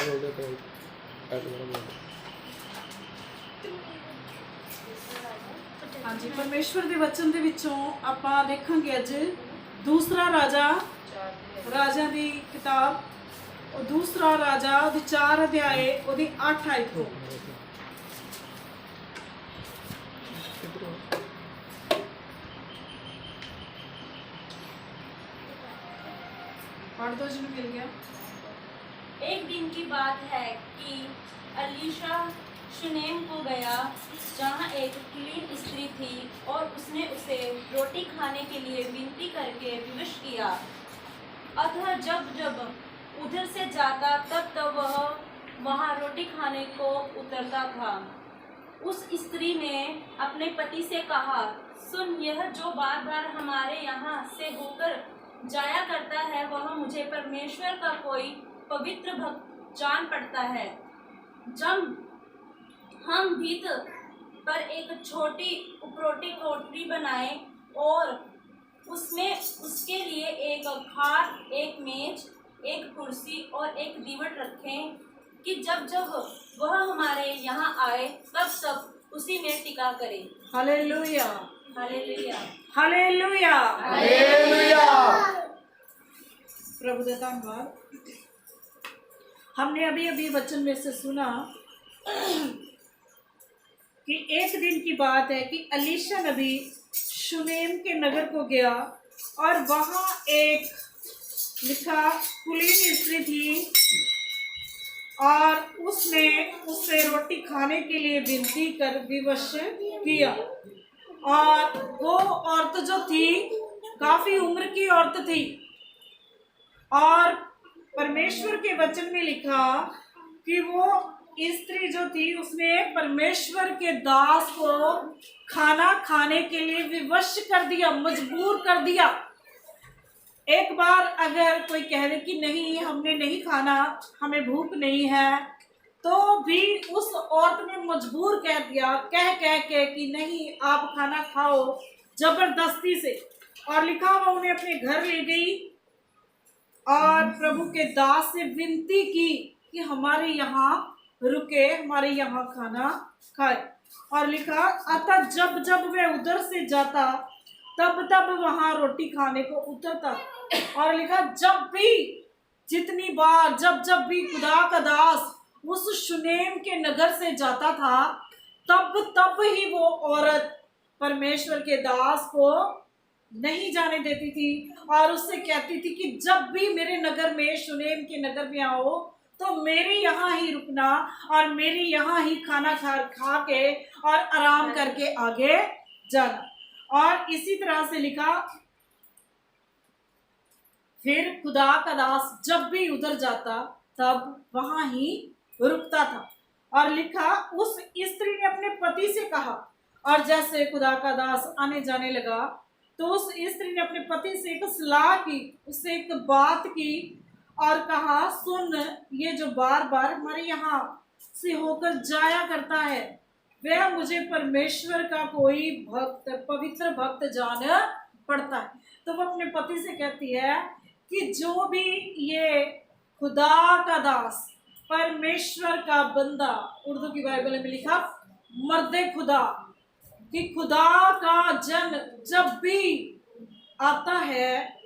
हाँ जी, परमेश्वर के वचन के विचों आपां देखांगे अज दूसरा राजा राजा की किताब और दूसरा राजा उहदे 4 अध्याय उहदी 8 आयत को पढ़ दो जिन्हें मिल गया। एक दिन की बात है कि अलीशा शुनेम को गया जहाँ एक कुलीन स्त्री थी और उसने उसे रोटी खाने के लिए विनती करके विवश किया। अतः जब जब उधर से जाता तब तब वह वहाँ रोटी खाने को उतरता था। उस स्त्री ने अपने पति से कहा, सुन, यह जो बार बार हमारे यहाँ से होकर जाया करता है वह मुझे परमेश्वर का कोई पवित्र भक्त जान पड़ता है। जब हम भीत पर एक छोटी उपरोटी कोठरी बनाए और उसमें उसके लिए एक खाट, एक मेज, एक कुर्सी और एक दीवट रखें कि जब जब वह हमारे यहाँ आए तब तब उसी में टिका करे। Hallelujah, hallelujah, hallelujah, hallelujah. प्रभु का धन्यवाद। हमने अभी अभी वचन में से सुना कि एक दिन की बात है कि अलीशा नबी शुनेम के नगर को गया और वहाँ एक लिखा कुलीन स्त्री थी और उसने उससे रोटी खाने के लिए विनती कर विवश किया। और वो औरत जो थी काफ़ी उम्र की औरत थी और परमेश्वर के वचन में लिखा कि वो स्त्री जो थी उसने परमेश्वर के दास को खाना खाने के लिए विवश कर दिया, मजबूर कर दिया। एक बार अगर कोई कह दे कि नहीं हमने नहीं खाना, हमें भूख नहीं है, तो भी उस औरत ने मजबूर कह दिया कह कह के कि नहीं आप खाना खाओ जबरदस्ती से। और लिखा हुआ उन्हें अपने घर ले गई और प्रभु के दास से विनती की कि हमारे यहाँ रुके, हमारे यहाँ खाना खाए। और लिखा अतः जब जब वह उधर से जाता तब तब वहाँ रोटी खाने को उतरता। और लिखा जब भी जितनी बार जब जब भी खुदा का दास उस शुनेम के नगर से जाता था तब तब ही वो औरत परमेश्वर के दास को नहीं जाने देती थी और उससे कहती थी कि जब भी मेरे नगर में शुनेम के नगर में आओ तो मेरे यहाँ ही रुकना और मेरे यहाँ ही खाना खा के और आराम करके आगे जाना। और इसी तरह से लिखा फिर खुदा का दास जब भी उधर जाता तब वहाँ ही रुकता था। और लिखा उस स्त्री ने अपने पति से कहा, और जैसे खुदा का दास आने जाने लगा तो उस स्त्री ने अपने पति से एक सलाह की, उससे एक बात की और कहा, सुन, ये जो बार बार हमारे यहाँ से होकर जाया करता है वह मुझे परमेश्वर का कोई भक्त, पवित्र भक्त जान पड़ता है। तो वो अपने पति से कहती है कि जो भी ये खुदा का दास, परमेश्वर का बंदा, उर्दू की बाइबल में लिखा मर्दे खुदा, कि खुदा का जन जब भी आता है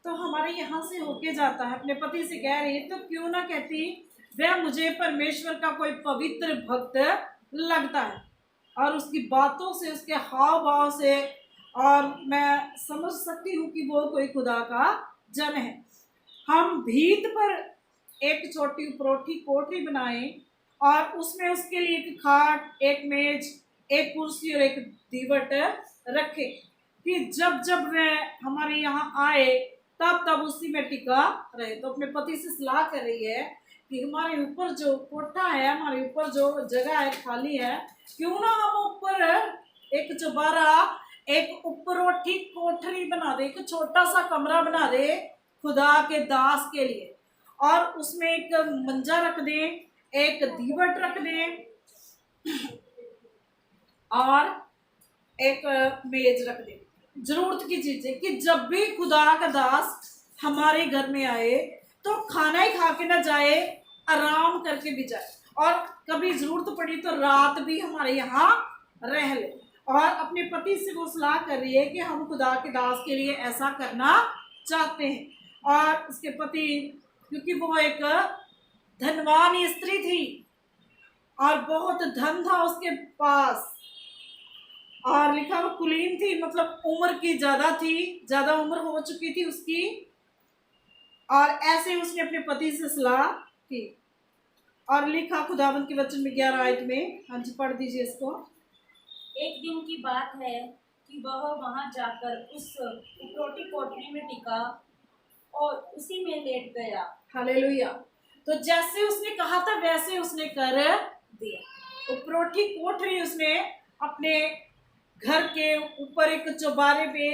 तो हमारे यहाँ से होके जाता है। अपने पति से कह रही है तो क्यों ना कहती वह मुझे परमेश्वर का कोई पवित्र भक्त लगता है। और उसकी बातों से, उसके हाव भाव से और मैं समझ सकती हूँ कि वो कोई खुदा का जन है। हम भीत पर एक छोटी उपरोठी कोठरी बनाएं और उसमें उसके लिए एक खाट, एक मेज, एक कुर्सी और एक दीवट रखे कि जब जब वह हमारे यहाँ आए तब तब उसी में टिका रहे। तो अपने पति से सलाह कर रही है कि हमारे ऊपर जो कोठा है, हमारे ऊपर जो जगह है खाली है, क्यों ना हम ऊपर एक चौबारा, एक उपरोठी कोठरी बना दे, एक छोटा सा कमरा बना दे खुदा के दास के लिए, और उसमें एक मंजा रख दे, एक दीवट रख दे और एक मेज रख दे, जरूरत की चीजें, कि जब भी खुदा का दास हमारे घर में आए तो खाना ही खा के ना जाए, आराम करके भी जाए, और कभी जरूरत पड़ी तो रात भी हमारे यहाँ रह ले। और अपने पति से वो सलाह कर रही है कि हम खुदा के दास के लिए ऐसा करना चाहते हैं। और उसके पति, क्योंकि वो एक धनवान स्त्री थी और बहुत धन था उसके पास, और लिखा वो कुलीन थी, मतलब उम्र की ज्यादा थी, ज्यादा उम्र हो चुकी थी उसकी, और ऐसे उसने अपने पति से सलाह की। और लिखा खुदावंद के वचन में 11 आयत में, हाँ जी पढ़ दीजिए इसको। एक दिन की बात है कि वह वहां जाकर उस उपरोटी कोठरी में टिका और उसी में लेट गया। हालेलुया। तो जैसे उसने कहा था वैसे उसने कर दिया। उपरोटी कोठरी उसने अपने घर के ऊपर एक चौबारे पे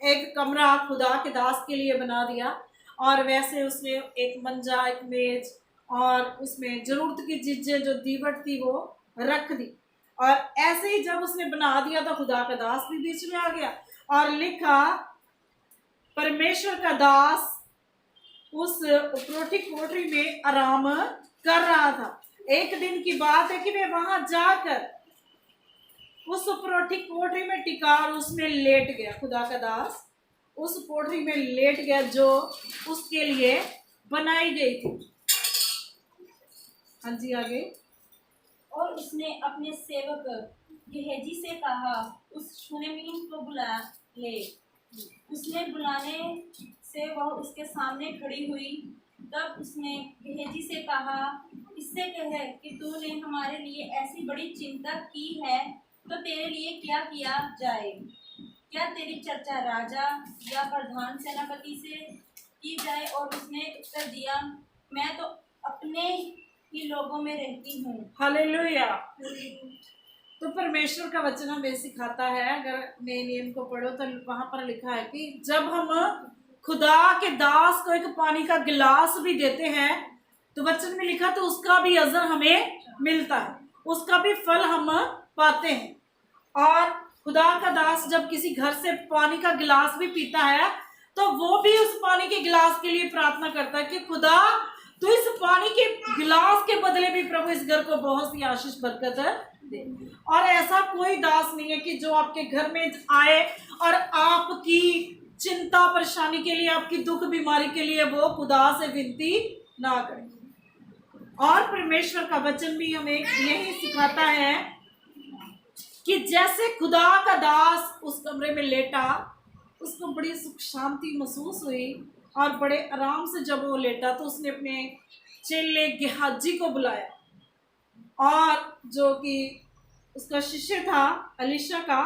एक कमरा खुदा के दास के लिए बना दिया, और वैसे उसने एक मंजा, एक मेज, और उसमें जरूरत की चीजें जो दीवट थी वो रख दी। और ऐसे ही जब उसने बना दिया तो खुदा का दास भी बीच में आ गया, और लिखा परमेश्वर का दास उस उपरोटी कोठरी में आराम कर रहा था। एक दिन की बात है कि वे वहां जाकर उस उपरोटी कोठरी में टिका और उसमें लेट गया। खुदा का दास उस कोठरी में लेट गया जो उसके लिए बनाई गई थी। हाँ जी आगे। और उसने अपने सेवक गेहजी से कहा, उस शूनेमिन को बुला ले। उसने बुलाने से वह उसके सामने खड़ी हुई। तब उसने गेहजी से कहा, इससे कह कि तूने हमारे लिए ऐसी बड़ी चिंता की है, तो तेरे लिए क्या किया जाए? क्या तेरी चर्चा राजा या प्रधान सेनापति से की जाए? और उसने उत्तर दिया, मैं तो अपने ही लोगों में रहती हूँ। हालेलुया। तो परमेश्वर का वचन हमें सिखाता है, अगर नए नियम को पढ़ो तो वहां पर लिखा है कि जब हम खुदा के दास को एक पानी का गिलास भी देते हैं तो वचन में लिखा तो उसका भी अजर हमें मिलता है, उसका भी फल हम पाते हैं। और खुदा का दास जब किसी घर से पानी का गिलास भी पीता है तो वो भी उस पानी के गिलास के लिए प्रार्थना करता है कि खुदा तो इस पानी के गिलास के बदले भी प्रभु इस घर को बहुत सी आशीष बरकत दे। और ऐसा कोई दास नहीं है कि जो आपके घर में आए और आपकी चिंता परेशानी के लिए, आपकी दुख बीमारी के लिए वो खुदा से विनती ना करे। और परमेश्वर का वचन भी हमें यही सिखाता है कि जैसे खुदा का दास उस कमरे में लेटा, उसको बड़ी सुख शांति महसूस हुई, और बड़े आराम से जब वो लेटा तो उसने अपने चेले गेहाजी को बुलाया, और जो कि उसका शिष्य था अलीशा का,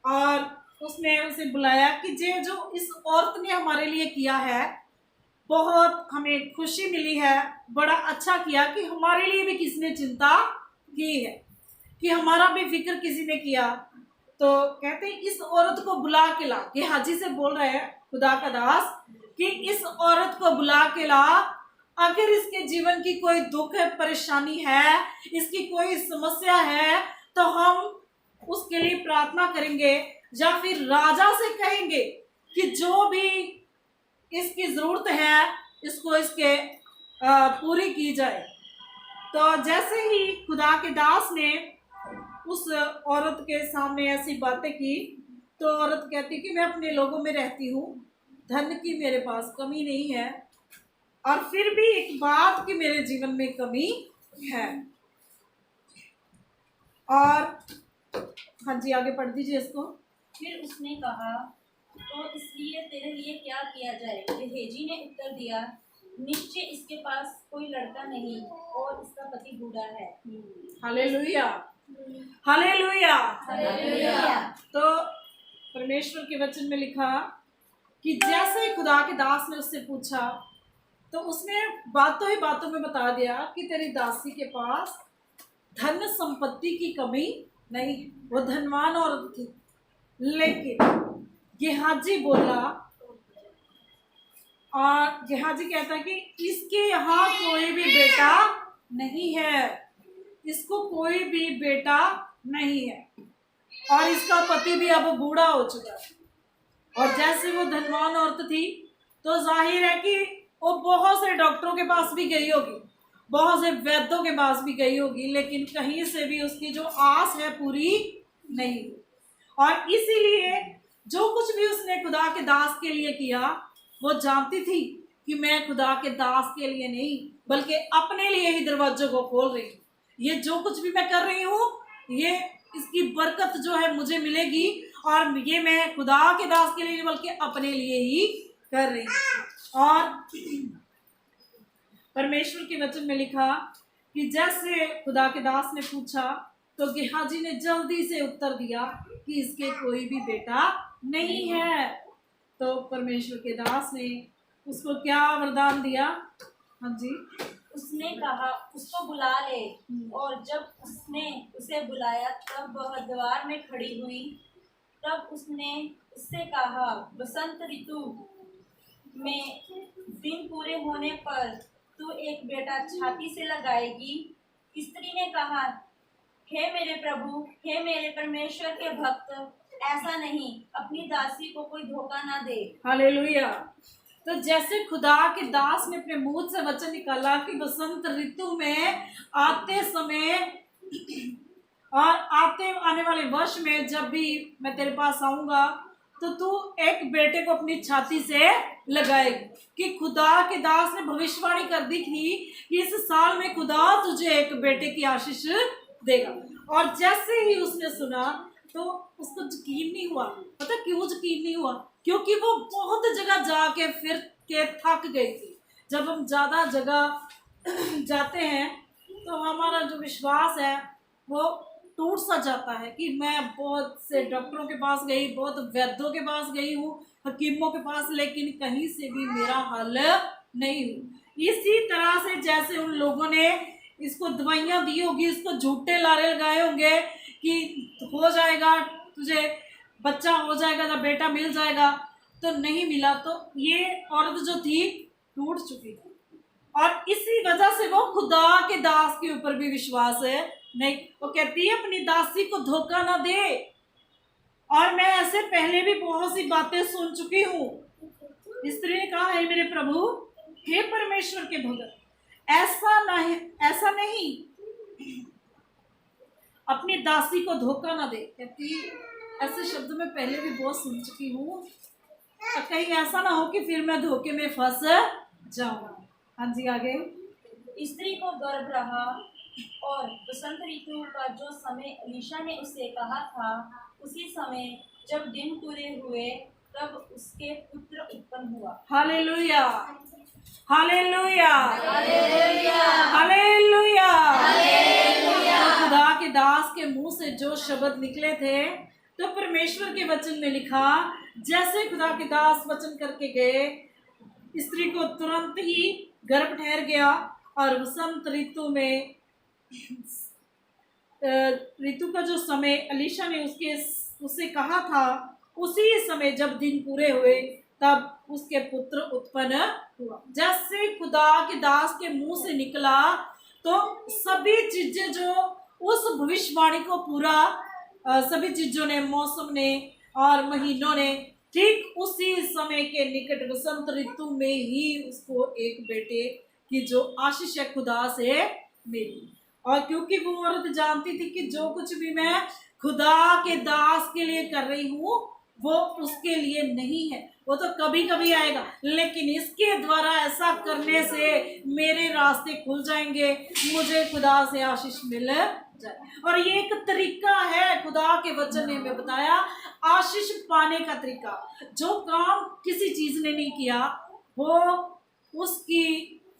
और उसने उसे बुलाया कि जो इस औरत ने हमारे लिए किया है बहुत हमें खुशी मिली है, बड़ा अच्छा किया कि हमारे लिए भी किसी ने चिंता की है, कि हमारा भी फिक्र किसी ने किया। तो कहते हैं इस औरत को बुला के ला। गेहाजी से बोल रहे हैं खुदा का दास कि इस औरत को बुला के ला, अगर इसके जीवन की कोई दुख है, परेशानी है, इसकी कोई समस्या है तो हम उसके लिए प्रार्थना करेंगे, या फिर राजा से कहेंगे कि जो भी इसकी जरूरत है इसको इसके पूरी की जाए। तो जैसे ही खुदा के दास ने उस औरत के सामने ऐसी बातें की तो औरत कहती कि मैं अपने लोगों में रहती हूँ, धन की मेरे पास कमी नहीं है, और फिर भी एक बात कि मेरे जीवन में कमी है। और हाँ जी आगे पढ़ दीजिए इसको। फिर उसने कहा, तो इसलिए तेरे लिए क्या किया जाए? गेहजी ने उत्तर दिया, निश्चय इसके पास कोई लड़का नहीं और इसका पति बूढ़ा है। Hallelujah, hallelujah, hallelujah. तो परमेश्वर के वचन में लिखा कि जैसे खुदा के दास ने उससे पूछा तो उसने बातों ही बातों में बता दिया कि तेरी दासी के पास धन संपत्ति की कमी नहीं, वो धनवान औरत थी। लेकिन गेहाजी बोला, और गेहाजी कहता है कि इसके यहाँ कोई भी बेटा नहीं है, इसको कोई भी बेटा नहीं है, और इसका पति भी अब बूढ़ा हो चुका है। और जैसे वो धनवान औरत थी तो जाहिर है कि वो बहुत से डॉक्टरों के पास भी गई होगी, बहुत से वैद्यों के पास भी गई होगी, लेकिन कहीं से भी उसकी जो आस है पूरी नहीं हुई। और इसीलिए जो कुछ भी उसने खुदा के दास के लिए किया, वो जानती थी कि मैं खुदा के दास के लिए नहीं बल्कि अपने लिए ही दरवाजों को खोल रही हूँ। ये जो कुछ भी मैं कर रही हूँ, ये इसकी बरकत जो है मुझे मिलेगी, और ये मैं खुदा के दास के लिए नहीं बल्कि अपने लिए ही कर रही हूँ। और परमेश्वर के वचन में लिखा कि जैसे खुदा के दास ने पूछा तो गेहाजी ने जल्दी से उत्तर दिया कि इसके कोई भी बेटा नहीं है। तो परमेश्वर के दास ने उसको क्या वरदान दिया? हाँ जी, उसने कहा उसको बुला ले। और जब उसने उसे बुलाया तब वह द्वार में खड़ी हुई। तब उसने उससे कहा, बसंत ऋतु में दिन पूरे होने पर तू एक बेटा छाती से लगाएगी। स्त्री ने कहा, हे मेरे प्रभु, हे मेरे परमेश्वर के भक्त, ऐसा नहीं, अपनी दासी को कोई धोखा ना दे। हालेलुया। तो जैसे खुदा के दास ने अपने मुंह से वचन निकाला कि बसंत ऋतु में आते समय और आने वाले वर्ष में जब भी मैं तेरे पास आऊंगा तो तू एक बेटे को अपनी छाती से लगाएगी, कि खुदा के दास ने भविष्यवाणी कर दी थी कि इस साल में खुदा तुझे एक बेटे की आशीष देगा। और जैसे ही उसने सुना तो उसको यकीन नहीं हुआ। पता क्यों यकीन नहीं हुआ? क्योंकि वो बहुत जगह जाके फिर के थक गई थी। जब हम ज़्यादा जगह जाते हैं तो हमारा जो विश्वास है वो टूट सा जाता है कि मैं बहुत से डॉक्टरों के पास गई, बहुत वैद्यों के पास गई हूँ, हकीमों के पास, लेकिन कहीं से भी मेरा हल नहीं हुआ। इसी तरह से जैसे उन लोगों ने इसको दवाइयाँ दी होगी, इसको झूठे लारे लगाए होंगे कि हो जाएगा, तुझे बच्चा हो जाएगा या बेटा मिल जाएगा, तो नहीं मिला। तो ये औरत जो थी टूट चुकी थी, और इसी वजह से वो खुदा के दास के ऊपर भी विश्वास है नहीं। वो कहती है अपनी दासी को धोखा ना दे। और मैं ऐसे पहले भी बहुत सी बातें सुन चुकी हूँ। स्त्री ने कहा, हे मेरे प्रभु, हे परमेश्वर के भक्त, ऐसा नहीं, अपनी दासी को धोखा ना दे। कहती ऐसे शब्द में पहले भी बहुत सुन चुकी हूँ, कहीं ऐसा ना हो कि फिर मैं धोखे में फंस जाऊँ। हाँ जी, आगे। स्त्री को गर्भ रहा और बसंत ऋतु का जो समय अलीशा ने उसे कहा था, उसी समय जब दिन पूरे हुए तब उसके पुत्र उत्पन्न हुआ। Hallelujah, hallelujah, hallelujah, hallelujah. Hallelujah. तो खुदा के दास के मुंह से जो शब्द निकले थे, तो परमेश्वर के वचन में लिखा, जैसे खुदा के दास वचन करके गए, स्त्री को तुरंत ही गर्भ ठहर गया। और वसंत ऋतु में ऋतु का जो समय अलीशा ने उससे कहा था, उसी समय जब दिन पूरे हुए तब उसके पुत्र उत्पन्न हुआ। जैसे खुदा के दास के मुंह से निकला तो सभी चीजें जो उस भविष्यवाणी को पूरा सभी चीजों ने, मौसम ने और महीनों ने ठीक उसी समय के निकट वसंत ऋतु में ही उसको एक बेटे की जो आशीष है खुदा से मिली। और क्योंकि वो औरत जानती थी कि जो कुछ भी मैं खुदा के दास के लिए कर रही हूँ वो उसके लिए नहीं है, वो तो कभी कभी आएगा, लेकिन इसके द्वारा ऐसा करने से मेरे रास्ते खुल जाएंगे, मुझे खुदा से आशीष मिल जाए। और ये एक तरीका है, खुदा के वचन ने हमें बताया आशीष पाने का तरीका। जो काम किसी चीज ने नहीं किया वो उसकी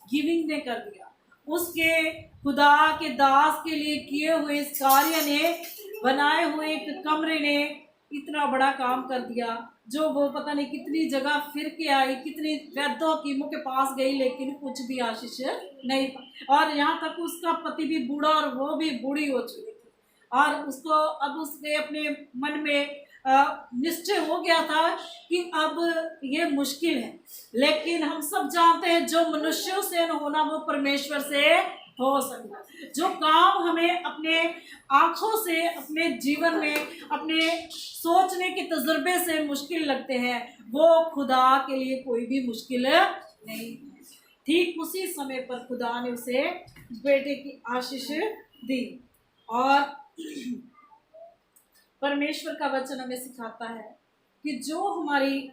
गिविंग ने कर दिया, उसके खुदा के दास के लिए किए हुए इस कार्य ने, बनाए हुए एक कमरे ने इतना बड़ा काम कर दिया, जो वो पता नहीं कितनी जगह फिर के आई, कितनी वैद्यों हकीमों के पास गई, लेकिन कुछ भी आशीष नहीं था। और यहाँ तक उसका पति भी बूढ़ा और वो भी बूढ़ी हो चुकी थी, और उसको अब उसके अपने मन में निश्चय हो गया था कि अब ये मुश्किल है। लेकिन हम सब जानते हैं जो मनुष्यों से न होना वो परमेश्वर से हो सकता। जो काम हमें अपने आंखों से, अपने जीवन में, अपने सोचने के तजुर्बे से मुश्किल लगते हैं, वो खुदा के लिए कोई भी मुश्किल नहीं। ठीक उसी समय पर खुदा ने उसे बेटे की आशीष दी। और परमेश्वर का वचन हमें सिखाता है कि जो हमारी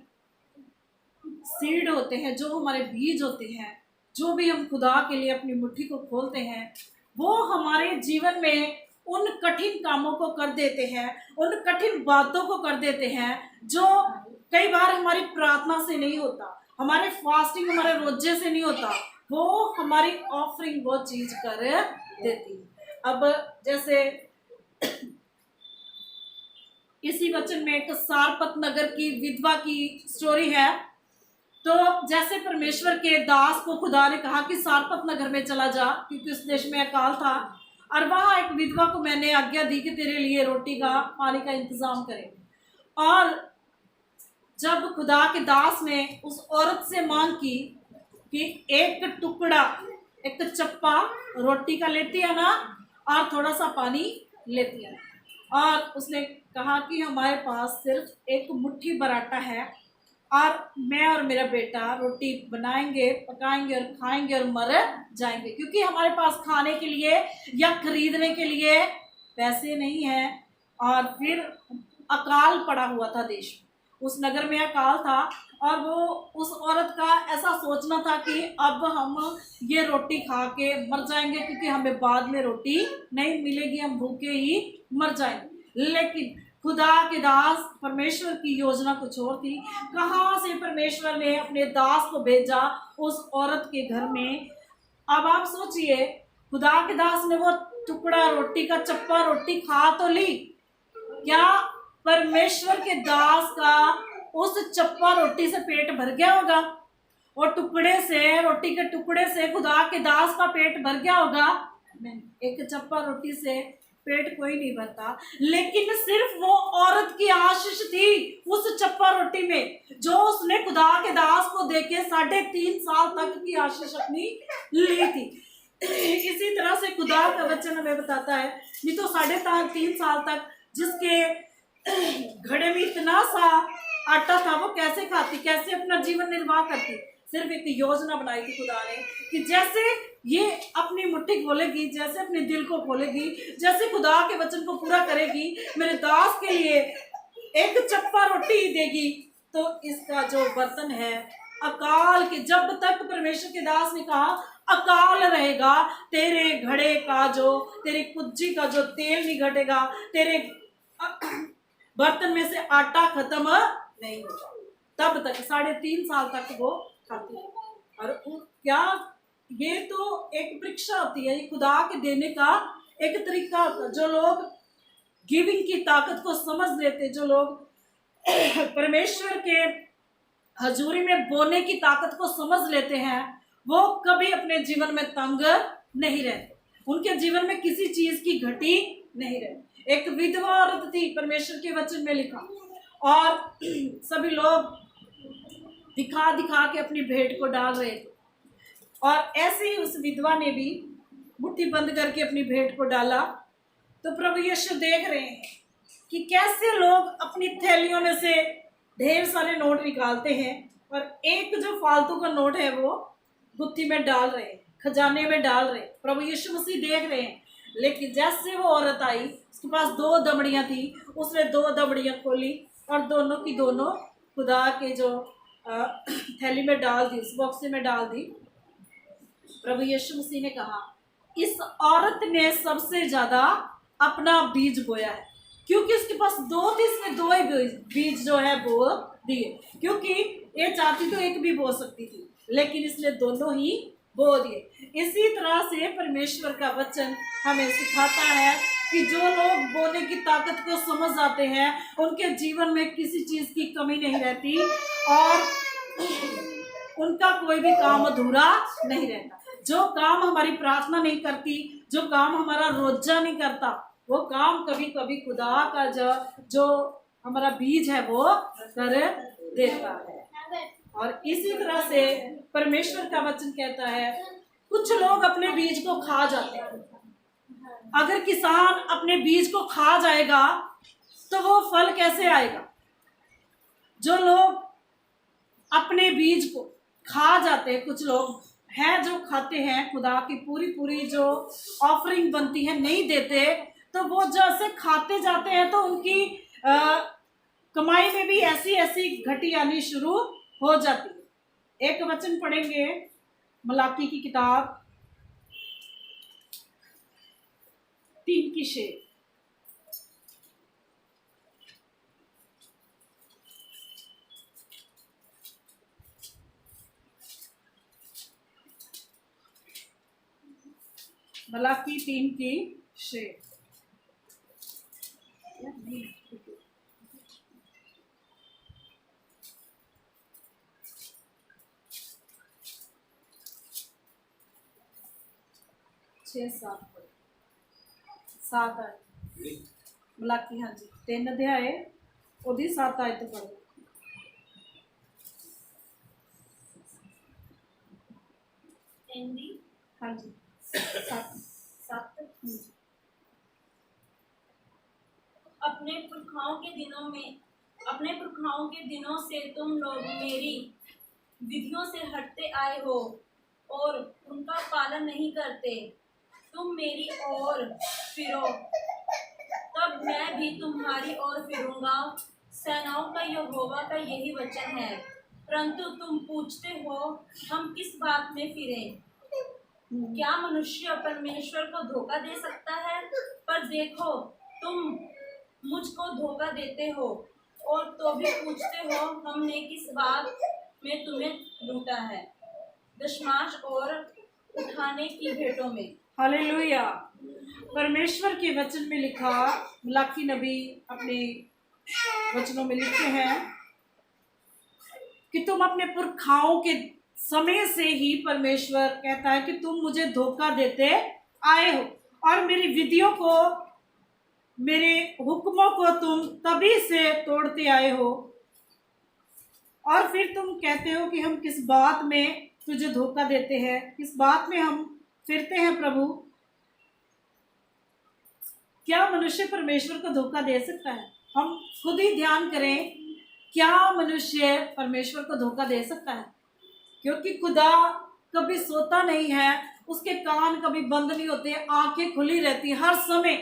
सीड होते हैं, जो हमारे बीज होते हैं, जो भी हम खुदा के लिए अपनी मुट्ठी को खोलते हैं, वो हमारे जीवन में उन कठिन कामों को कर देते हैं, उन कठिन बातों को कर देते हैं जो कई बार हमारी प्रार्थना से नहीं होता, हमारे फास्टिंग, हमारे रोजे से नहीं होता, वो हमारी ऑफरिंग वो चीज कर देती है। अब जैसे इसी वचन में एक सारपत नगर की विधवा की स्टोरी है। तो जैसे परमेश्वर के दास को खुदा ने कहा कि सारपत नगर में चला जा, क्योंकि उस देश में अकाल था, और वहां एक विधवा को मैंने आज्ञा दी कि तेरे लिए रोटी का पानी का इंतजाम करे। और जब खुदा के दास ने उस औरत से मांग की कि एक टुकड़ा, एक चप्पा रोटी का लेती है ना, और थोड़ा सा पानी लेती है, और उसने कहा कि हमारे पास सिर्फ एक मुट्ठी पराठा है, और मैं और मेरा बेटा रोटी बनाएंगे, पकाएंगे और खाएंगे और मर जाएंगे, क्योंकि हमारे पास खाने के लिए या खरीदने के लिए पैसे नहीं हैं। और फिर अकाल पड़ा हुआ था देश में, उस नगर में अकाल था, और वो उस औरत का ऐसा सोचना था कि अब हम ये रोटी खा के मर जाएंगे, क्योंकि हमें बाद में रोटी नहीं मिलेगी, हम भूखे ही मर जाएंगे। लेकिन खुदा के दास, परमेश्वर की योजना कुछ और थी। कहाँ से परमेश्वर ने अपने दास को भेजा उस औरत के घर में। अब आप सोचिए, खुदा के दास ने वो टुकड़ा रोटी का, चप्पा रोटी खा तो ली, क्या परमेश्वर के दास का उस चप्पा रोटी से पेट भर गया होगा? और टुकड़े से, रोटी के टुकड़े से खुदा के दास का पेट भर गया होगा? नहीं, एक चप्पा रोटी से पेट कोई नहीं भरता। लेकिन सिर्फ वो औरत की आशीष थी उस चप्पा रोटी में, जो उसने खुदा के दास को देके 3.5 साल तक की आशीष अपनी ली थी। इसी तरह से खुदा का वचन हमें बताता है, नहीं तो 3.5 साल तक जिसके घड़े में इतना सा आटा था, वो कैसे खाती, कैसे अपना जीवन निर्वाह करती? सिर्फ एक योजना बनाई थी खुदा ने कि जैसे ये अपनी मुट्ठी खोलेगी, जैसे अपने दिल को खोलेगी, जैसे खुदा के वचन को पूरा करेगी, मेरे दास के लिए एक चप्पा रोटी देगी, तो इसका जो बर्तन है अकाल के, जब तक परमेश्वर के दास ने कहा अकाल रहेगा, तेरे घड़े का जो, तेरी कुज्जी का जो तेल नहीं घटेगा, तेरे बर्तन में से आटा खत्म नहीं होगा, तब तक 3.5 साल तक वो खाती है। और क्या, ये तो एक परीक्षा होती है, ये खुदा के देने का एक तरीका होता है। जो लोग गिविंग की ताकत को समझ लेते, जो लोग परमेश्वर के हजूरी में बोने की ताकत को समझ लेते हैं, वो कभी अपने जीवन में तंग नहीं रहते, उनके जीवन में किसी चीज की घटी नहीं रहती। एक विधवा औरत थी, परमेश्वर के वचन में लिखा, और सभी लोग दिखा दिखा के अपनी भेंट को डाल रहे थे, और ऐसे ही उस विधवा ने भी मुट्ठी बंद करके अपनी भेंट को डाला। तो प्रभु यीशु देख रहे हैं कि कैसे लोग अपनी थैलियों में से ढेर सारे नोट निकालते हैं, और एक जो फालतू का नोट है वो गुत्थी में डाल रहे हैं, खजाने में डाल रहे हैं। प्रभु यीशु मसीह देख रहे हैं। लेकिन जैसे वो औरत आई, उसके पास 2 दमड़ियां थी, उसने 2 दमड़ियां खोली और दोनों की दोनों खुदा के जो थैली में डाल दी, उस बॉक्स में डाल दी। प्रभु यीशु मसीह ने कहा, इस औरत ने सबसे ज्यादा अपना बीज बोया है, क्योंकि उसके पास 2 थी, इसने 2 ही बीज जो है वो दिए, क्योंकि ये चाहती तो एक भी बो सकती थी, लेकिन इसने दोनों ही बो दिए। इसी तरह से परमेश्वर का वचन हमें सिखाता है कि जो लोग बोने की ताकत को समझ आते हैं, उनके जीवन में किसी चीज की कमी नहीं रहती, और उनका कोई भी काम अधूरा नहीं रहता। जो काम हमारी प्रार्थना नहीं करती, जो काम हमारा रोजा नहीं करता, वो काम कभी कभी खुदा का जो हमारा बीज है वो कर देता है। और इसी तरह से परमेश्वर का वचन कहता है, कुछ लोग अपने बीज को खा जाते हैं। अगर किसान अपने बीज को खा जाएगा तो वो फल कैसे आएगा? जो लोग अपने बीज को खा जाते हैं, कुछ लोग है जो खाते हैं, खुदा की पूरी पूरी जो ऑफरिंग बनती है नहीं देते, तो वो जैसे खाते जाते हैं तो उनकी कमाई में भी ऐसी ऐसी घटी आनी शुरू हो जाती है। एक वचन पढ़ेंगे, मलाकी की किताब 3 मलाकी 3 7 आयत मलाकी, हाँ जी 3 अध्याय ਉਹਦੀ 7 आयत पढ़ो। हाँ जी 7। अपने पुरखाओं के दिनों से तुम लोग मेरी विधियों से हटते आए हो और उनका पालन नहीं करते। तुम मेरी ओर फिरो, तब मैं भी तुम्हारी ओर फिरूंगा। सेनाओं का यहोवा का यही वचन है। परंतु तुम पूछते हो, हम किस बात में फिरें? क्या मनुष्य परमेश्वर को धोखा दे सकता है? पर देखो, तुम मुझको धोखा देते हो और तो भी पूछते हो, हमने किस बात में तुम्हें लूटा है? दशमांश और उठाने की भेंटों में। हालेलुया। परमेश्वर के वचन में लिखा, मलाकी नबी अपने वचनों में लिखते हैं कि तुम अपने पुरखाओं के समय से ही, परमेश्वर कहता है कि तुम मुझे धोखा देते आए हो और मेरी विधियों को, मेरे हुक्मों को तुम तभी से तोड़ते आए हो। और फिर तुम कहते हो कि हम किस बात में तुझे धोखा देते हैं, किस बात में हम फिरते हैं प्रभु? क्या मनुष्य परमेश्वर को धोखा दे सकता है? हम खुद ही ध्यान करें, क्या मनुष्य परमेश्वर को धोखा दे सकता है? क्योंकि खुदा कभी सोता नहीं है, उसके कान कभी बंद नहीं होते, आंखें खुली रहती हर समय।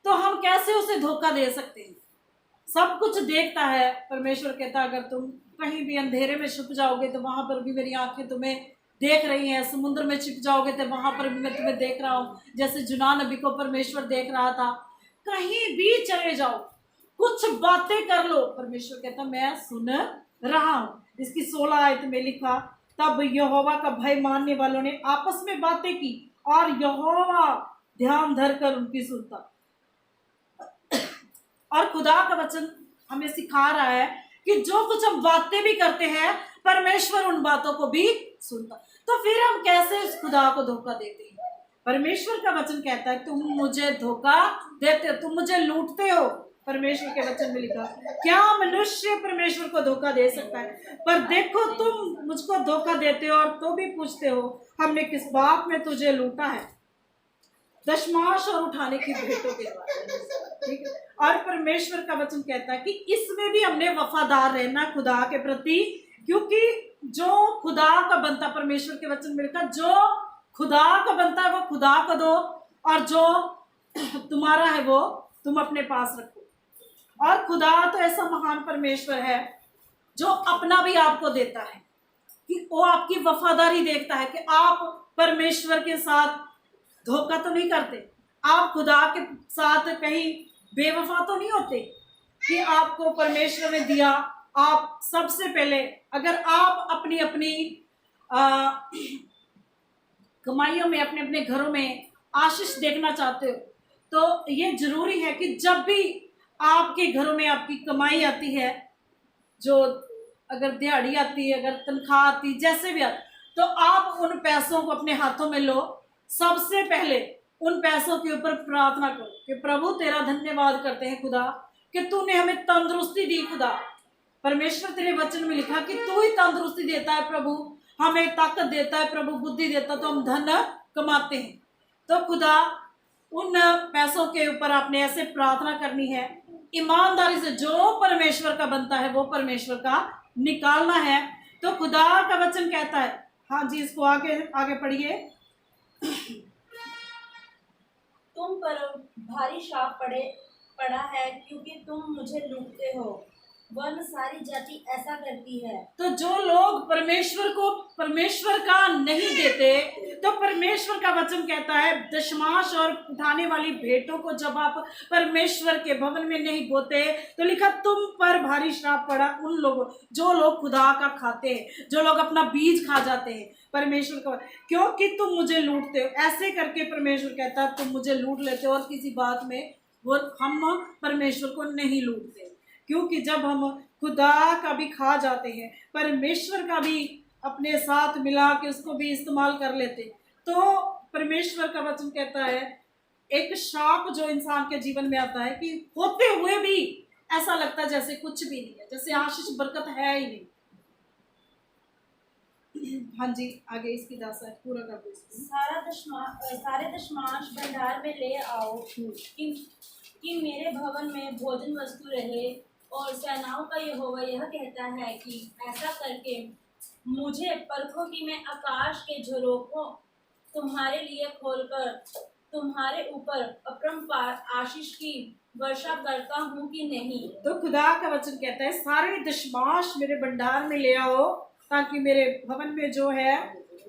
तो हम कैसे उसे धोखा दे सकते हैं? सब कुछ देखता है। परमेश्वर कहता है, अगर तुम कहीं भी अंधेरे में छुप जाओगे तो वहां पर भी मेरी आंखें तुम्हें देख रही हैं। समुद्र में छिप जाओगे तो वहां पर भी मैं तुम्हें देख रहा हूँ, जैसे जुना नबी को परमेश्वर देख रहा था। कहीं भी चले जाओ, कुछ बातें कर लो, परमेश्वर कहता मैं सुन रहा हूँ। इसकी 16 आयत में लिखा, तब यहोवा का भय मानने वालों ने आपस में बातें की और यहोवा ध्यान धरकर उनकी सुनता। और खुदा का वचन हमें सिखा रहा है कि जो कुछ हम बातें भी करते हैं, परमेश्वर उन बातों को भी सुनता। तो फिर हम कैसे उस खुदा को धोखा देते हैं? परमेश्वर का वचन कहता है, तुम मुझे धोखा देते हो, तुम मुझे लूटते हो। परमेश्वर के वचन में लिखा, क्या मनुष्य परमेश्वर को धोखा दे सकता है? पर देखो, तुम मुझको धोखा देते हो और तो भी पूछते हो, हमने किस बात में तुझे लूटा है? दशमांश और उठाने की भेंटों के द्वारा। ठीक है। और परमेश्वर का वचन कहता है कि इसमें भी हमने वफादार रहना खुदा के प्रति, क्योंकि जो खुदा का बनता, परमेश्वर के वचन में लिखा, जो खुदा का बनता है वो खुदा को दो, और जो तुम्हारा है वो तुम अपने पास रखो। और खुदा तो ऐसा महान परमेश्वर है जो अपना भी आपको देता है, कि वो आपकी वफादारी देखता है कि आप परमेश्वर के साथ धोखा तो नहीं करते, आप खुदा के साथ कहीं बेवफा तो नहीं होते, कि आपको परमेश्वर ने दिया। आप सबसे पहले, अगर आप अपनी अपनी कमाइयों में, अपने अपने घरों में आशीष देखना चाहते हो, तो ये जरूरी है कि जब भी आपके घरों में आपकी कमाई आती है, जो अगर दिहाड़ी आती है, अगर तनख्वाह आती है, जैसे भी आती, तो आप उन पैसों को अपने हाथों में लो। सबसे पहले उन पैसों के ऊपर प्रार्थना करो कि प्रभु तेरा धन्यवाद करते हैं खुदा कि तूने हमें तंदुरुस्ती दी। खुदा, परमेश्वर तेरे वचन में लिखा कि तू ही तंदुरुस्ती देता है प्रभु, हमें ताकत देता है प्रभु, बुद्धि देता, तो हम धन कमाते हैं। तो खुदा, उन पैसों के ऊपर आपने ऐसे प्रार्थना करनी है, ईमानदारी से जो परमेश्वर का बनता है वो परमेश्वर का निकालना है। तो खुदा का वचन कहता है हाँ जी, इसको आगे आगे पढ़िए। तुम पर भारी श्राप पड़ा है, क्योंकि तुम मुझे लूटते हो, वरन सारी जाति ऐसा करती है। तो जो लोग परमेश्वर को परमेश्वर का नहीं देते, तो परमेश्वर का वचन कहता है दशमांश और उठाने वाली भेंटों को जब आप परमेश्वर के भवन में नहीं बोते, तो लिखा तुम पर भारी श्राप पड़ा उन लोगों, जो लोग खुदा का खाते हैं, जो लोग अपना बीज खा जाते हैं परमेश्वर का, क्योंकि तुम मुझे लूटते हो। ऐसे करके परमेश्वर कहता है तुम मुझे लूट लेते हो, और किसी बात में वो हम परमेश्वर को नहीं लूटते, क्योंकि जब हम खुदा का भी खा जाते हैं, परमेश्वर का भी अपने साथ मिला के उसको भी इस्तेमाल कर लेते, तो परमेश्वर का वचन कहता है एक श्राप जो इंसान के जीवन में आता है कि होते हुए भी ऐसा लगता है जैसे कुछ भी नहीं है, जैसे आशीष बरकत है ही नहीं। हाँ जी, आगे इसकी दासा पूरा कर दो इसको। सारे दशमांश भंडार में ले आओ, कि मेरे भवन में भोजन वस्तु रहे। और सेनाओं का यहोवा यह कहता है कि ऐसा करके मुझे परखो कि मैं आकाश के झरोखों तुम्हारे लिए खोलकर तुम्हारे ऊपर अपरंपार आशीष की वर्षा करता हूँ कि नहीं। तो खुदा का वचन कहता है सारे दशमांश मेरे भंडार में ले आओ, ताकि मेरे भवन में जो है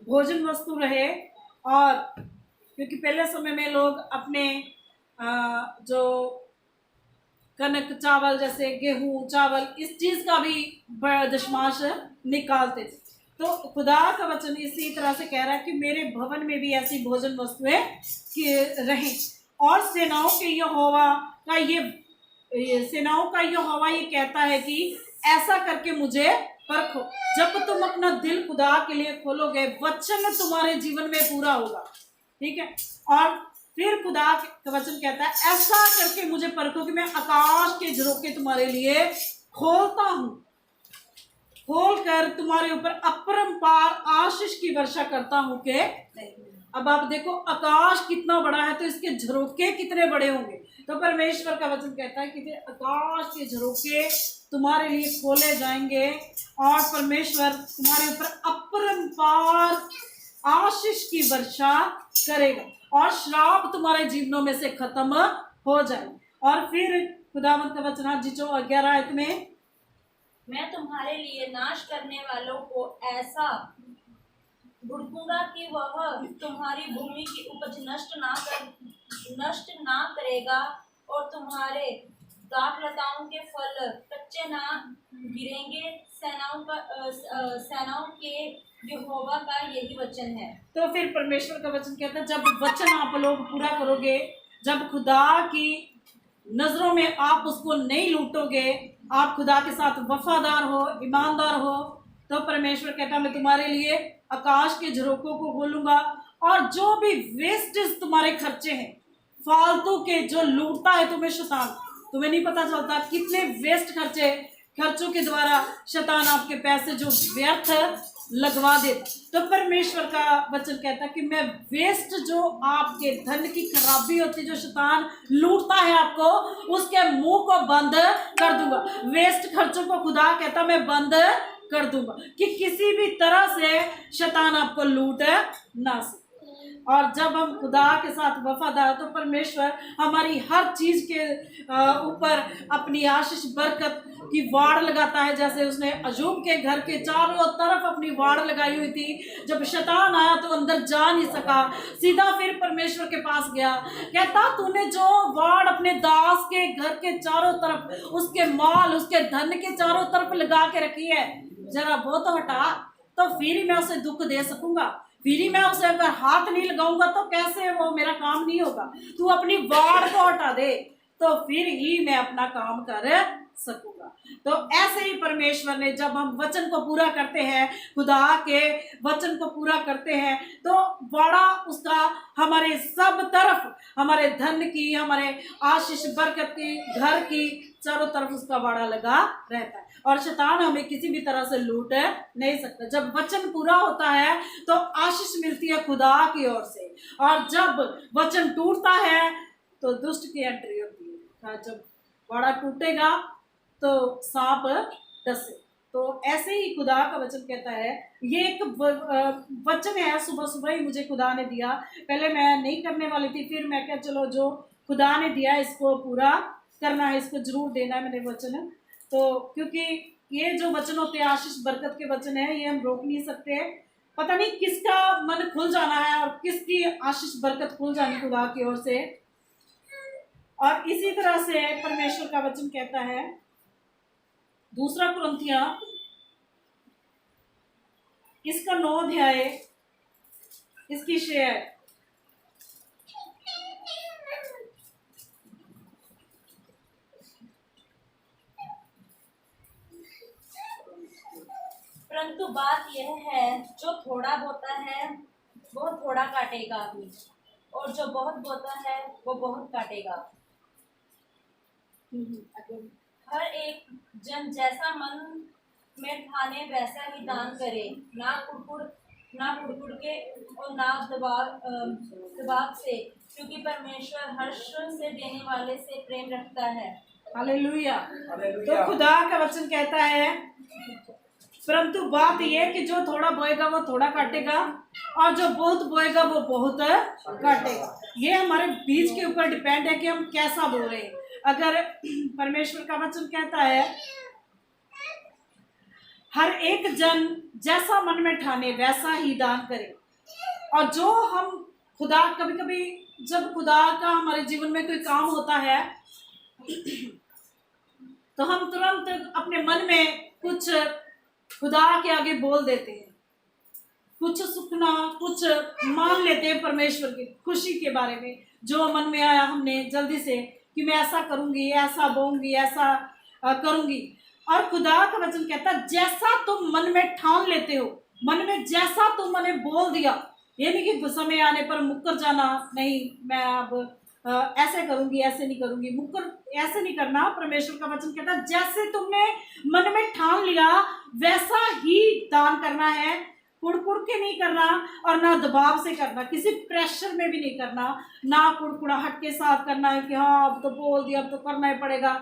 भोजन वस्तु रहे। और क्योंकि पहले समय में लोग अपने जो कनक चावल जैसे गेहूं चावल इस चीज का भी दशमांश निकालते थे, तो खुदा का वचन इसी तरह से कह रहा है कि मेरे भवन में भी ऐसी भोजन वस्तुएं रहें। और सेनाओं के यहोवा का ये कहता है कि ऐसा करके मुझे परखो। जब तुम अपना दिल खुदा के लिए खोलोगे, वचन तुम्हारे जीवन में पूरा होगा, ठीक है। और फिर खुदा का वचन कहता है ऐसा करके मुझे परखो कि मैं आकाश के झरोखे तुम्हारे लिए खोलता हूँ, खोल कर तुम्हारे ऊपर अपरंपार आशीष की वर्षा करता हूँ के नहीं। अब आप देखो आकाश कितना बड़ा है, तो इसके झरोखे कितने बड़े होंगे। तो परमेश्वर का वचन कहता है कि आकाश के झरोखे तुम्हारे लिए खोले जाएंगे, और परमेश्वर तुम्हारे ऊपर अपरंपार आशीष की वर्षा करेगा, और श्राप तुम्हारे जीवनों में से खत्म हो जाए। और फिर खुदावंत का वचन जी जो 11 आयत में, मैं तुम्हारे लिए नाश करने वालों को ऐसा भुड़कूंगा कि वह तुम्हारी भूमि की उपज नष्ट ना करेगा, और तुम्हारे दाख लताओं के फल कच्चे ना गिरेंगे। सेनाओं के यहोवा का यही वचन है। तो फिर परमेश्वर का वचन कहता है जब वचन आप लोग पूरा करोगे, जब खुदा की नजरों में आप उसको नहीं लूटोगे, आप खुदा के साथ वफादार हो, ईमानदार हो, तो परमेश्वर कहता है मैं तुम्हारे लिए आकाश के झरोखों को खोलूंगा, और जो भी वेस्टेज तुम्हारे खर्चे हैं फालतू के, जो लूटता है तुम्हें शैतान, तुम्हें नहीं पता चलता कितने वेस्ट खर्चों के द्वारा शैतान आपके पैसे जो व्यर्थ लगवा देता। तो परमेश्वर का वचन कहता है कि मैं वेस्ट जो आपके धन की खराबी होती, जो शैतान लूटता है आपको, उसके मुंह को बंद कर दूंगा। वेस्ट खर्चों को खुदा कहता मैं बंद कर दूंगा कि किसी भी तरह से शैतान आपको लूट ना सके। और जब हम खुदा के साथ वफादार, तो परमेश्वर हमारी हर चीज के ऊपर अपनी आशीष बरकत की वाड़ लगाता है। जैसे उसने अयूब के घर के चारों तरफ अपनी वाड़ लगाई हुई थी, जब शैतान आया तो अंदर जा नहीं सका, सीधा फिर परमेश्वर के पास गया, कहता तूने जो वाड़ अपने दास के घर के चारों तरफ, उसके माल उसके धन के चारों तरफ लगा के रखी है, जरा वो तो हटा, तो फिर ही मैं उसे दुख दे सकूंगा। फिर ही मैं उसे अगर हाथ नहीं लगाऊंगा तो कैसे वो मेरा काम नहीं होगा। तू अपनी वाड़ को हटा दे, तो फिर ही मैं अपना काम कर सकूंगा। तो ऐसे ही परमेश्वर ने, जब हम वचन को पूरा करते हैं, खुदा के वचन को पूरा करते हैं, तो बड़ा उसका हमारे सब तरफ, हमारे धन की, हमारे आशीष बरकत की, घर की चारों तरफ उसका बाड़ा लगा रहता है, और शैतान हमें किसी भी तरह से लूट नहीं सकता। जब वचन पूरा होता है तो आशीष मिलती है खुदा की ओर से, और जब वचन टूटता है तो दुष्ट की एंट्री होती है। जब बाड़ा टूटेगा तो सांप डसे, तो ऐसे ही खुदा का वचन कहता है, ये एक वचन है, सुबह सुबह ही मुझे खुदा ने दिया। पहले मैं नहीं करने वाली थी, फिर मैं क्या चलो जो खुदा ने दिया इसको पूरा करना है, इसको जरूर देना है मैंने वचन। तो क्योंकि ये जो वचन होते हैं आशीष बरकत के वचन है, ये हम रोक नहीं सकते। पता नहीं किसका मन खुल जाना है और किसकी आशीष बरकत खुल जानी खुदा की ओर से। और इसी तरह से परमेश्वर का वचन कहता है, दूसरा कुरिन्थियों इसका 9 अध्याय इसकी 6 है। परंतु बात यह है, जो थोड़ा बोता है वो थोड़ा काटेगा भी, और जो बहुत बोता है वो बहुत काटेगा। हर एक जन जैसा मन में ठाने वैसा ही दान करे, ना कुड़कुड़ के और ना दबाव से, क्योंकि परमेश्वर हर्ष से देने वाले से प्रेम रखता है। हालेलुया। तो खुदा का वचन कहता है, परंतु बात यह है कि जो थोड़ा बोएगा वो थोड़ा काटेगा, और जो बहुत बोएगा वो बहुत काटेगा। ये हमारे बीज के ऊपर डिपेंड है कि हम कैसा बोल रहे हैं। अगर परमेश्वर का वचन कहता है, हर एक जन जैसा मन में ठाने वैसा ही दान करे, और जो हम खुदा, कभी कभी जब खुदा का हमारे जीवन में कोई काम होता है तो हम तुरंत अपने मन में कुछ खुदा के आगे बोल देते हैं, कुछ सुखना, कुछ मान लेते हैं परमेश्वर की खुशी के बारे में। जो मन में आया हमने जल्दी से कि मैं ऐसा करूंगी, ऐसा बोऊंगी, ऐसा करूंगी। और खुदा का वचन कहता है, जैसा तुम मन में ठान लेते हो, मन में जैसा तुमने बोल दिया, ये नहीं कि समय आने पर मुकर जाना, नहीं मैं अब ऐसे करूंगी, ऐसे नहीं करूंगी, मुकर ऐसे नहीं करना। परमेश्वर का वचन कहता है, जैसे तुमने मन में ठान लिया वैसा ही दान करना है, कुड़कुड़ के नहीं करना और ना दबाव से करना, किसी प्रेशर में भी नहीं करना, ना कुड़कुड़ाहट के साथ करना है कि हाँ अब तो बोल दिया अब तो करना ही पड़ेगा।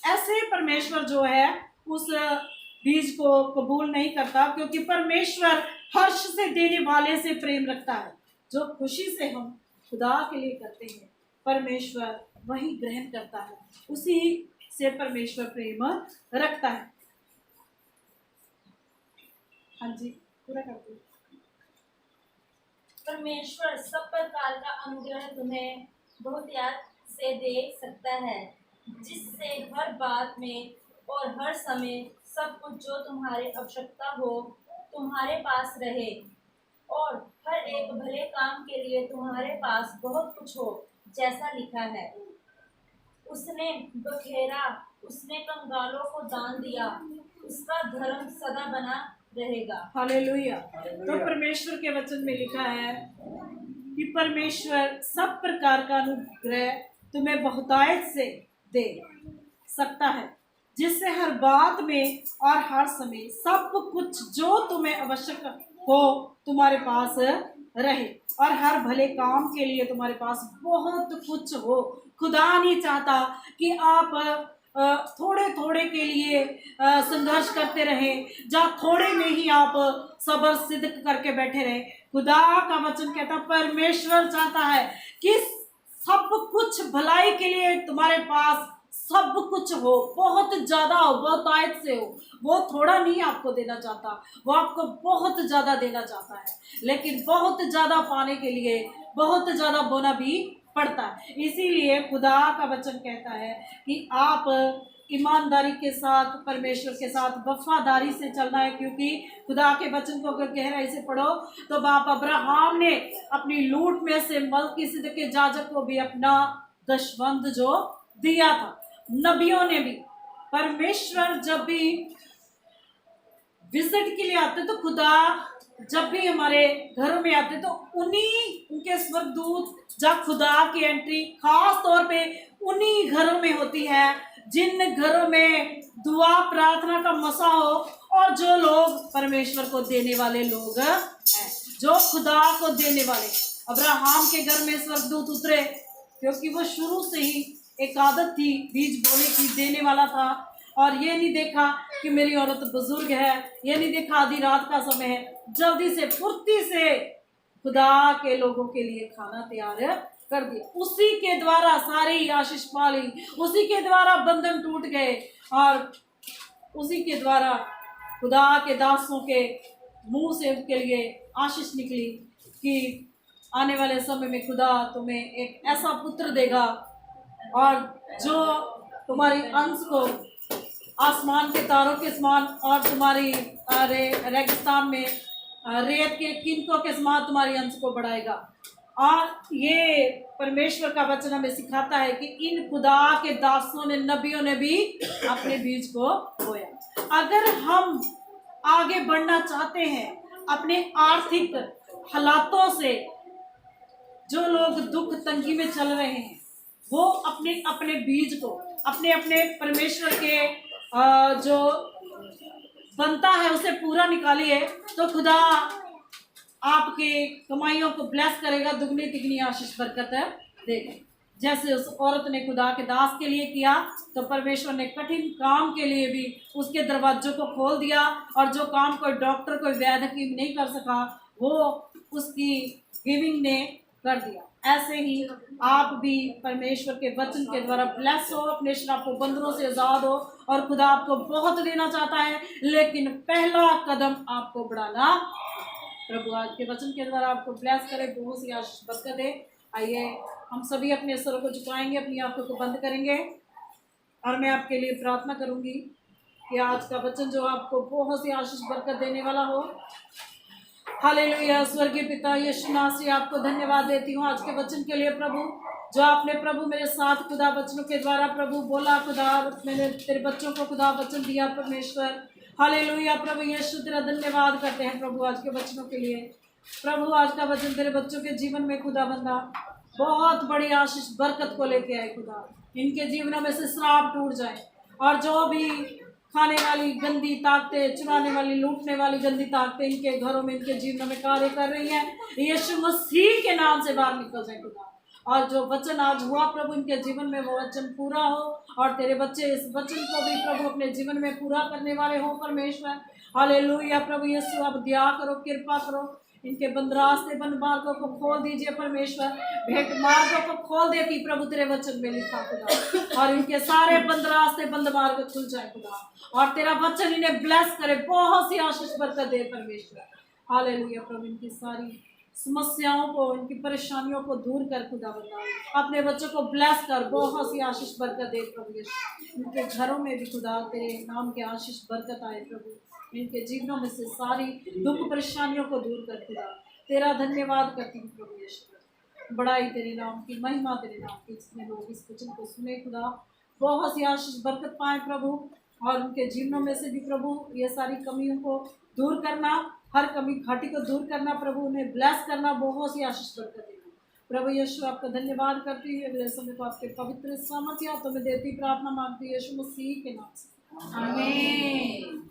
ऐसे परमेश्वर जो है उस बीज को कबूल नहीं करता, क्योंकि परमेश्वर हर्ष से देने वाले से प्रेम रखता है। जो खुशी से हम खुदा के लिए करते हैं परमेश्वर वही ग्रहण करता है, उसी से परमेश्वर प्रेम रखता है। हाँ जी, पूरा कर दो। परमेश्वर सब प्रकार का अनुग्रह तुम्हें बहुत याद से दे सकता है, जिससे हर बात में और हर समय सब कुछ जो तुम्हारे आवश्यकता हो तुम्हारे पास रहे, और हर एक भले काम के लिए तुम्हारे पास बहुत कुछ हो, जैसा लिखा है, उसने बखेरा, उसने कंगालों को दान दिया, उसका धर्म सदा बना रहेगा। हालेलुया। तो परमेश्वर के वचन में लिखा है कि परमेश्वर सब प्रकार का अनुग्रह तुम्हें बहुतायत से दे सकता है, जिससे हर बात में और हर समय सब कुछ जो तुम्हें आवश्यक हो तुम्हारे पास रहे, और हर भले काम के लिए तुम्हारे पास बहुत कुछ हो। खुदा नहीं चाहता कि आप थोड़े थोड़े के लिए संघर्ष करते रहें, जहाँ थोड़े में ही आप सब्र सिद्ध करके बैठे रहें। खुदा का वचन कहता, परमेश्वर चाहता है कि सब कुछ भलाई के लिए तुम्हारे पास सब कुछ हो, बहुत ज्यादा हो, बहुत आयत से हो। वो थोड़ा नहीं आपको देना चाहता, वो आपको बहुत ज्यादा देना चाहता है, लेकिन बहुत ज्यादा पाने के लिए बहुत ज्यादा बोना भी पड़ता है। इसीलिए खुदा का वचन कहता है कि आप ईमानदारी के साथ परमेश्वर के साथ वफादारी से चलना है, क्योंकि खुदा के वचन को अगर गहराई से पढ़ो तो बाप अब्राहम ने अपनी लूट में से मलकीसिदक के जाजक को भी अपना दशवंध जो दिया था, नबियों ने भी। परमेश्वर जब भी विजिट के लिए आते तो खुदा जब भी हमारे घरों में आते तो उनके स्वर्गदूत जब खुदा की एंट्री खास तौर पे उन्हीं घरों में होती है जिन घरों में दुआ प्रार्थना का मसा हो, और जो लोग परमेश्वर को देने वाले लोग हैं, जो खुदा को देने वाले। अब्राहम के घर में स्वर्गदूत उतरे क्योंकि वो शुरू से ही एक आदत थी बीज बोने की, देने वाला था, और ये नहीं देखा कि मेरी औरत बुजुर्ग है, ये नहीं देखा आधी रात का समय है, जल्दी से फुर्ती से खुदा के लोगों के लिए खाना तैयार कर दिया। उसी के द्वारा सारी आशीष पा ली, उसी के द्वारा बंधन टूट गए और उसी के द्वारा खुदा के दासों के मुंह से उनके लिए आशीष निकली कि आने वाले समय में खुदा तुम्हें एक ऐसा पुत्र देगा और जो तुम्हारी अंश को आसमान के तारों के समान और तुम्हारी रेगिस्तान में रेत के किनकों के समान तुम्हारी अंश को बढ़ाएगा। और ये परमेश्वर का वचन हमें सिखाता है कि इन खुदा के दासों ने, नबियों ने भी अपने बीज को बोया। अगर हम आगे बढ़ना चाहते हैं अपने आर्थिक हालातों से, जो लोग दुख तंगी में चल रहे हैं वो अपने अपने बीज को अपने अपने परमेश्वर के जो बनता है उसे पूरा निकालिए, तो खुदा आपके कमाइयों को ब्लेस करेगा, दुगनी तिगनी आशीष बरकत देगा। जैसे उस औरत ने खुदा के दास के लिए किया, तो परमेश्वर ने कठिन काम के लिए भी उसके दरवाजों को खोल दिया, और जो काम कोई डॉक्टर कोई वैद्य हकीम नहीं कर सका वो उसकी गिविंग ने कर दिया। ऐसे ही आप भी परमेश्वर के वचन के द्वारा ब्लेस हो, अपने श्रापों बंधनों से आजाद हो, और खुदा आपको बहुत देना चाहता है, लेकिन पहला कदम आपको बढ़ाना। प्रभु आज के वचन के द्वारा आपको ब्लेस करे, बहुत सी आशीष बरकत दे। आइए हम सभी अपने स्वरों को झुकाएंगे, अपनी आंखों को बंद करेंगे और मैं आपके लिए प्रार्थना करूंगी कि आज का वचन जो आपको बहुत सी आशीष बरकत देने वाला हो। हालेलुया। स्वर्गीय पिता यीशु मसीह आपको धन्यवाद देती हूँ आज के वचन के लिए प्रभु, जो आपने प्रभु मेरे साथ खुदा वचनों के द्वारा प्रभु बोला। खुदा मैंने तेरे बच्चों को खुदा वचन दिया परमेश्वर। हालेलुया प्रभु यीशु तेरा धन्यवाद करते हैं प्रभु आज के वचनों के लिए। प्रभु आज का वचन तेरे बच्चों के जीवन में खुदा बंदा बहुत बड़ी आशीष बरकत को लेके आए। खुदा इनके जीवनों में से श्राप टूट जाए, और जो भी खाने वाली गंदी ताकतें, चुराने वाली लूटने वाली गंदी ताकतें इनके घरों में इनके जीवनों में कार्य कर रही हैं, यीशु मसीह के नाम से बाहर निकल जाए खुदा। और जो वचन आज हुआ प्रभु इनके जीवन में वो वचन पूरा हो, और तेरे बच्चे इस वचन को भी प्रभु अपने जीवन में पूरा करने वाले हो परमेश्वर। हालेलुया प्रभु यीशु आप दया करो, कृपा करो, इनके बंद रास्ते बंद मार्गों को खोल दीजिए परमेश्वर। भेंट मार्गों को खोल देती प्रभु तेरे वचन में लिखा खुदा, और इनके सारे बंद रास्ते बंद मार्ग खुल जाए खुदा, और तेरा वचन इन्हें ब्लेस करे, बहुत सी आशीष बरकत दे परमेश्वर। हालेलुया प्रभु इनकी सारी समस्याओं को, इनकी परेशानियों को दूर कर खुदा बता, अपने बच्चों को ब्लेस कर, बहुत सी आशीष बरकत दे प्रभु यीशु। इनके घरों में भी खुदा तेरे नाम के आशीष बरकत आए प्रभु, इनके जीवनों में से सारी दुख परेशानियों को दूर कर खुदा। तेरा धन्यवाद करती हूँ प्रभु यीशु, बड़ाई तेरे नाम की, महिमा तेरे नाम की। जितने लोग इस वचन को सुने खुदा बहुत सी आशीष बरकत पाए प्रभु, और उनके जीवनों में से भी प्रभु ये सारी कमियों को दूर करना, हर कमी घाटी को दूर करना प्रभु, उन्हें ब्लेस करना, बहुत सी आशीष बरकत देना प्रभु यीशु। आपका धन्यवाद करती है, अगले समय को आपके पवित्र सामर्थ्य तो मैं देती प्रार्थना मांगती है यीशु मसीह के नाम से, आमीन।